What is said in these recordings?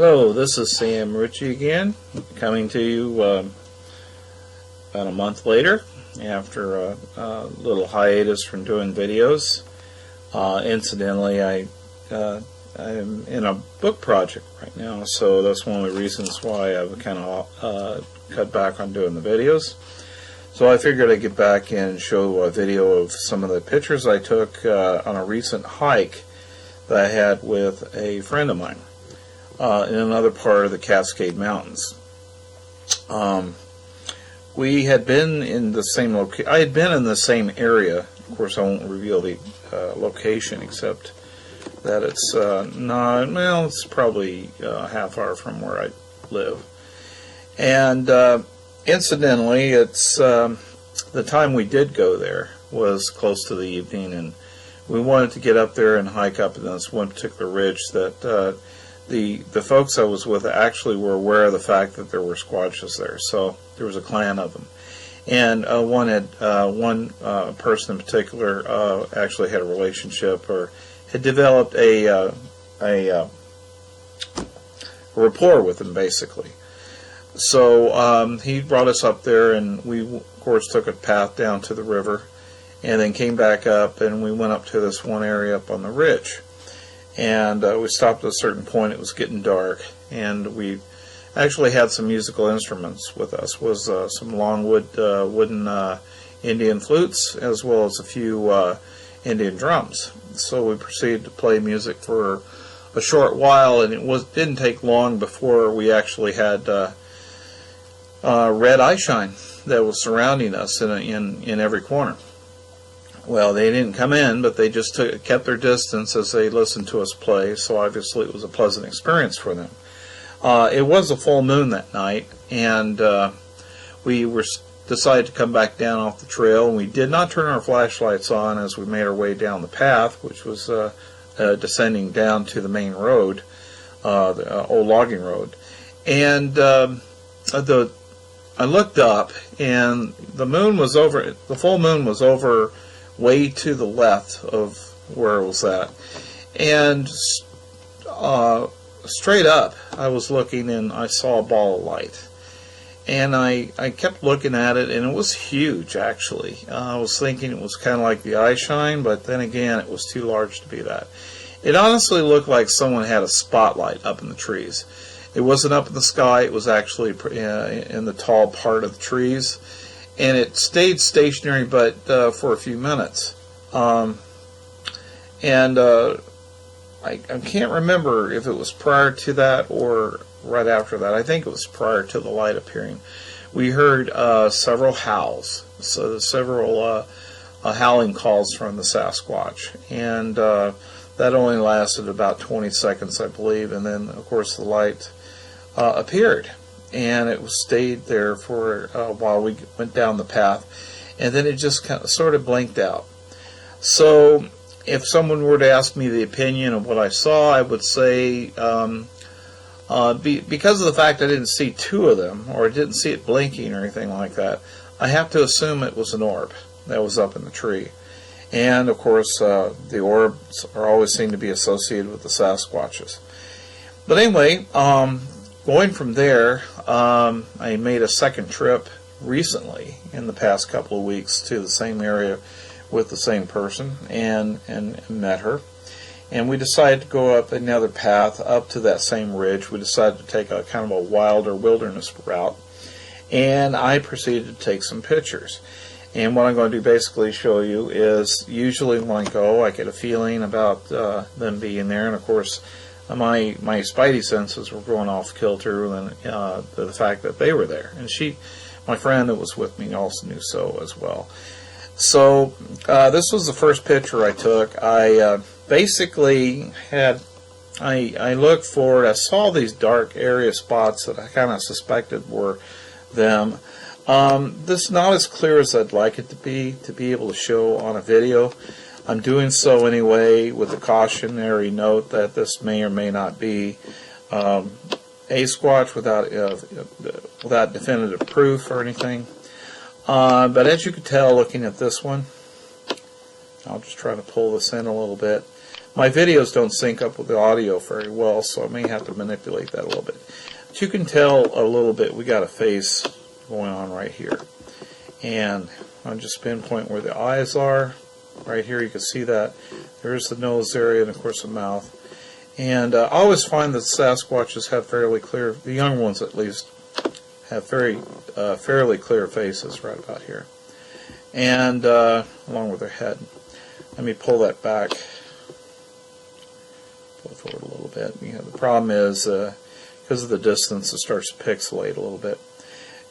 Hello, this is Sam Ritchie again, coming to you about a month later after a little hiatus from doing videos. Incidentally, I'm in a book project right now, so that's one of the reasons why I've kind of cut back on doing the videos. So I figured I'd get back and show a video of some of the pictures I took on a recent hike that I had with a friend of mine in another part of the Cascade Mountains. We had been in the same I had been in the same area. Of course, I won't reveal the location, except that it's not, well, it's probably a half hour from where I live. And incidentally, it's the time we did go there was close to the evening, and we wanted to get up there and hike up this one particular ridge that the folks I was with actually were aware of the fact that there were Squatches there. So there was a clan of them, and one person in particular actually had a relationship or had developed a rapport with them, basically. So he brought us up there, and we of course took a path down to the river, and then came back up, and we went up to this one area up on the ridge. And we stopped at a certain point. It was getting dark, and we actually had some musical instruments with us. Was some longwood wooden Indian flutes, as well as a few Indian drums. So we proceeded to play music for a short while, and it didn't take long before we actually had red eye shine that was surrounding us in every corner. Well, they didn't come in, but they just kept their distance as they listened to us play, so obviously it was a pleasant experience for them. It was a full moon that night, and we decided to come back down off the trail, and we did not turn our flashlights on as we made our way down the path, which was descending down to the main road, the old logging road. And I looked up, and the full moon was over way to the left of where it was at, and straight up I was looking, and I saw a ball of light, and I kept looking at it, and it was huge. Actually, I was thinking it was kind of like the eye shine, but then again it was too large to be that. It honestly looked like someone had a spotlight up in the trees. It wasn't up in the sky, it was actually in the tall part of the trees. And it stayed stationary, but for a few minutes. I can't remember if it was prior to that or right after that. I think it was prior to the light appearing. We heard several howls, so several howling calls from the Sasquatch. And that only lasted about 20 seconds, I believe. And then, of course, the light appeared. And it stayed there for a while. We went down the path, and then it just sort of blinked out. So if someone were to ask me the opinion of what I saw, I would say because of the fact I didn't see two of them, or I didn't see it blinking or anything like that, I have to assume it was an orb that was up in the tree. And of course the orbs are always seen to be associated with the Sasquatches. But anyway, going from there, I made a second trip recently in the past couple of weeks to the same area with the same person and met her. And we decided to go up another path up to that same ridge. We decided to take a kind of a wilder wilderness route. And I proceeded to take some pictures. And what I'm going to do basically show you is usually when I go, I get a feeling about them being there. And of course, my spidey senses were going off kilter, and the fact that they were there, and my friend that was with me, also knew so as well. So this was the first picture I took. I basically I looked for it. I saw these dark area spots that I kind of suspected were them. This is not as clear as I'd like it to be able to show on a video. I'm doing so anyway with a cautionary note that this may or may not be a Squatch without definitive proof or anything. But as you can tell looking at this one, I'll just try to pull this in a little bit. My videos don't sync up with the audio very well, so I may have to manipulate that a little bit. But you can tell a little bit we got a face going on right here. And I'll just pinpoint where the eyes are. Right here you can see that. There's the nose area and of course the mouth. And I always find that Sasquatches have fairly clear, the young ones at least, have fairly clear faces right about here. And along with their head. Let me pull that back. Pull it forward a little bit. You know, the problem is because of the distance it starts to pixelate a little bit.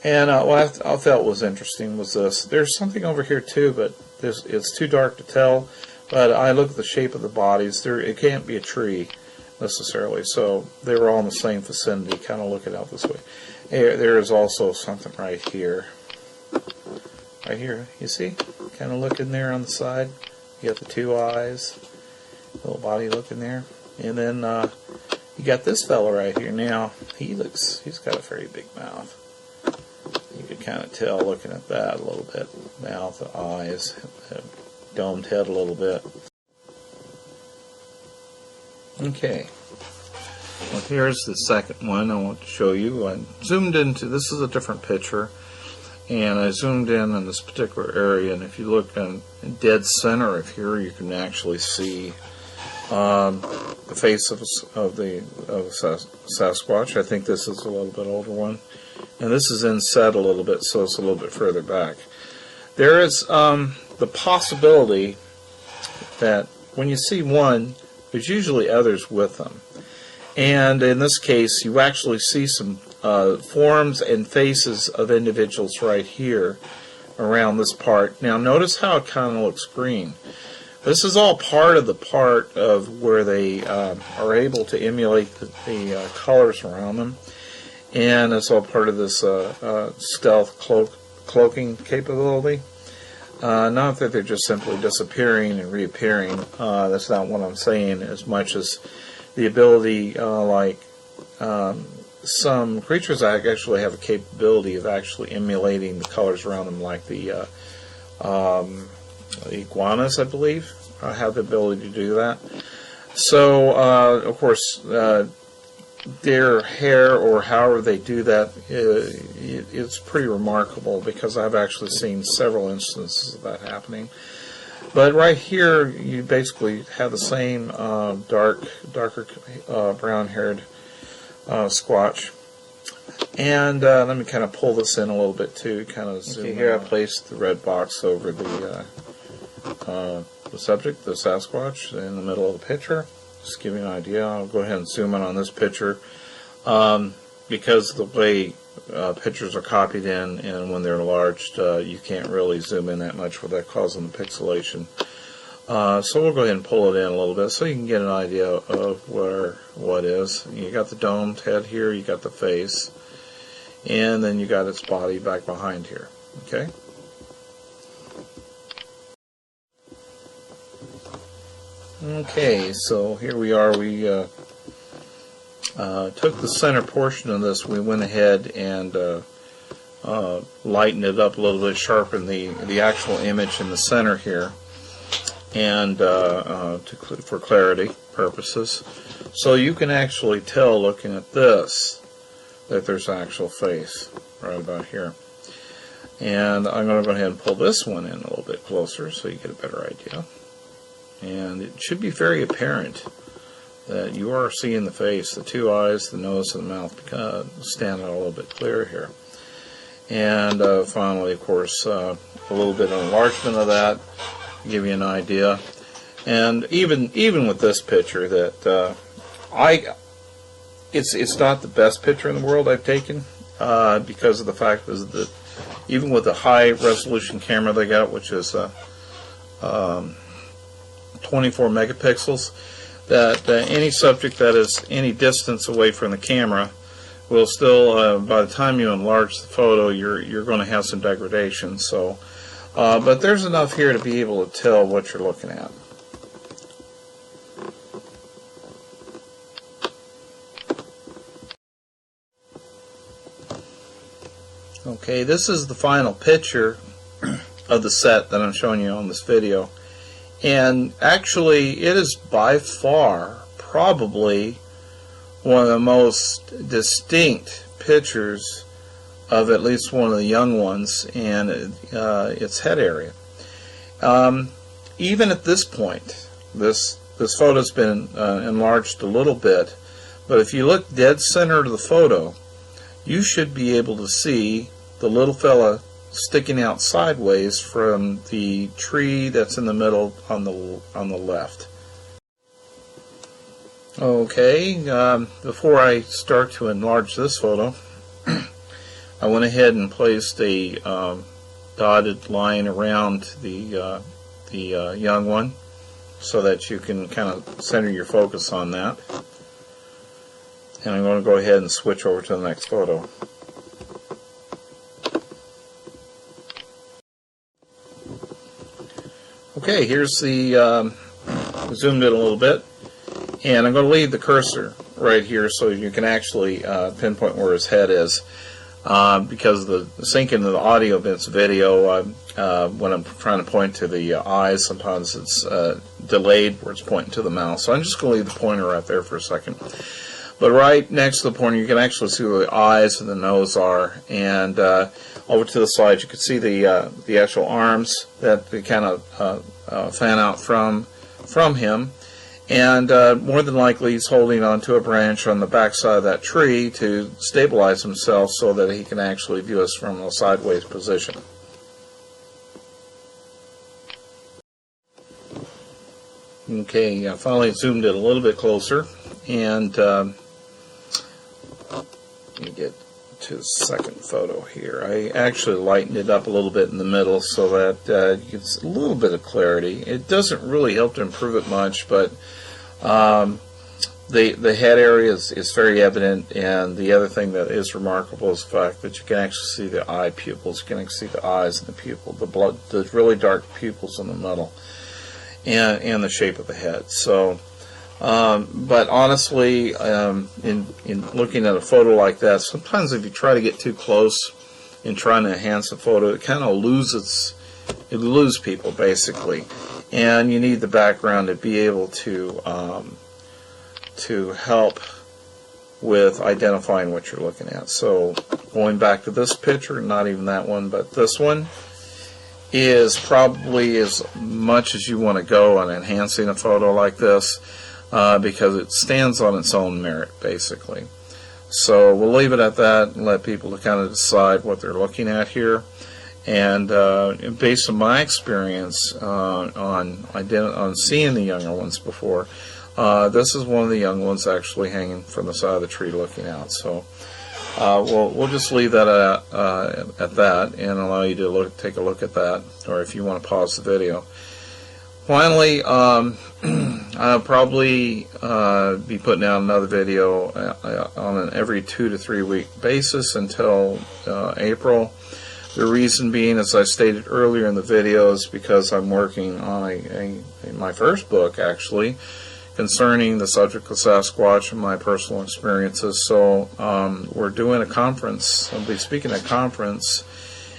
And what I felt was interesting was this. There's something over here too, but it's too dark to tell. But I look at the shape of the bodies. It can't be a tree necessarily, so they were all in the same vicinity, kind of looking out this way. There is also something right here. Right here, you see? Kind of looking there on the side. You got the two eyes, little body looking there. And then you got this fella right here. Now, he's got a very big mouth. You can kind of tell looking at that a little bit. Mouth, the eyes, the domed head a little bit. Okay. Well, here's the second one I want to show you. I zoomed into, this is a different picture, and I zoomed in this particular area, and if you look in dead center of here, you can actually see the face of the Sasquatch. I think this is a little bit older one. And this is inset a little bit, so it's a little bit further back. There is the possibility that when you see one, there's usually others with them. And in this case, you actually see some forms and faces of individuals right here around this part. Now notice how it kind of looks green. This is all part of where they are able to emulate the colors around them. And it's all part of this stealth cloaking capability. Not that they're just simply disappearing and reappearing. That's not what I'm saying, as much as the ability, like some creatures actually have a capability of actually emulating the colors around them, like the iguanas, I believe, have the ability to do that. So, of course, their hair, or however they do that, it's pretty remarkable, because I've actually seen several instances of that happening. But right here, you basically have the same darker brown-haired Squatch. And let me kind of pull this in a little bit too, kind of zoom in. Here I placed the red box over the subject, the Sasquatch, in the middle of the picture. Just give you an idea. I'll go ahead and zoom in on this picture, because the way pictures are copied in, and when they're enlarged, you can't really zoom in that much without causing the pixelation. So we'll go ahead and pull it in a little bit so you can get an idea of what is. You got the domed head here, you got the face, and then you got its body back behind here. Okay. Okay, so here we are. We took the center portion of this. We went ahead and lightened it up a little bit, sharpened the actual image in the center here, and for clarity purposes. So you can actually tell, looking at this, that there's an actual face right about here. And I'm going to go ahead and pull this one in a little bit closer so you get a better idea. And it should be very apparent that you are seeing the face, the two eyes, the nose, and the mouth stand out a little bit clearer here. And finally, of course, a little bit of enlargement of that, give you an idea. And even with this picture, that it's not the best picture in the world I've taken, because of the fact that even with the high resolution camera they got, which is 24 megapixels, that any subject that is any distance away from the camera will still, by the time you enlarge the photo, you're going to have some degradation. So, but there's enough here to be able to tell what you're looking at. Okay, this is the final picture of the set that I'm showing you on this video. And actually, it is by far probably one of the most distinct pictures of at least one of the young ones and its head area. Even at this point, this photo's been enlarged a little bit, but if you look dead center of the photo, you should be able to see the little fella sticking out sideways from the tree that's in the middle on the left. Okay, before I start to enlarge this photo, I went ahead and placed a dotted line around the young one so that you can kind of center your focus on that. And I'm going to go ahead and switch over to the next photo. Okay, here's the zoomed in a little bit, and I'm going to leave the cursor right here so you can actually pinpoint where his head is. Because the syncing of the audio of this video, when I'm trying to point to the eyes, sometimes it's delayed where it's pointing to the mouth. So I'm just going to leave the pointer right there for a second. But right next to the pointer, you can actually see where the eyes and the nose are. And over to the side, you can see the actual arms that they kind of fan out from him. And more than likely he's holding onto a branch on the back side of that tree to stabilize himself so that he can actually view us from a sideways position. Okay, I finally zoomed it a little bit closer, and let me get to the second photo here. I actually lightened it up a little bit in the middle so that you get a little bit of clarity. It doesn't really help to improve it much, but the head area is very evident, and the other thing that is remarkable is the fact that you can actually see the eye pupils. You can actually see the eyes and the pupil, the really dark pupils in the middle, and the shape of the head. So, but honestly, in looking at a photo like that, sometimes if you try to get too close in trying to enhance a photo, it kind of loses people basically, and you need the background to be able to help with identifying what you're looking at. So going back to this picture, not even that one, but this one is probably as much as you want to go on enhancing a photo like this, because it stands on its own merit basically. So we'll leave it at that and let people to kind of decide what they're looking at here. And based on my experience on seeing the younger ones before, this is one of the young ones actually hanging from the side of the tree looking out. So we'll just leave that at that and allow you to take a look at that, or if you want to pause the video. Finally, I'll probably be putting out another video on an every 2 to 3 week basis until April. The reason being, as I stated earlier in the video, is because I'm working on my first book, actually, concerning the subject of Sasquatch and my personal experiences. So we're doing a conference. I'll be speaking at a conference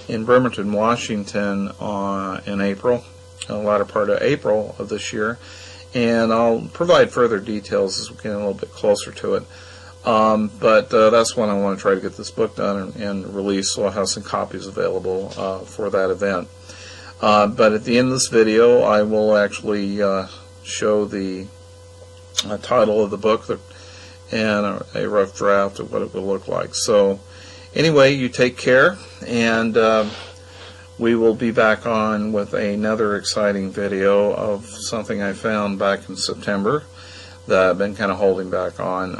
in Bremerton, Washington in April, the latter part of April of this year, and I'll provide further details as we get a little bit closer to it. But that's when I want to try to get this book done and released, so I'll have some copies available for that event. But at the end of this video, I will actually show the title of the book and a rough draft of what it will look like. So anyway, you take care, and we will be back on with another exciting video of something I found back in September that I've been kind of holding back on,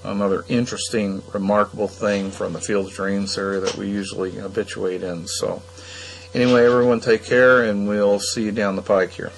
another interesting, remarkable thing from the Field of Dreams area that we usually habituate in. So anyway, everyone take care, and we'll see you down the pike here.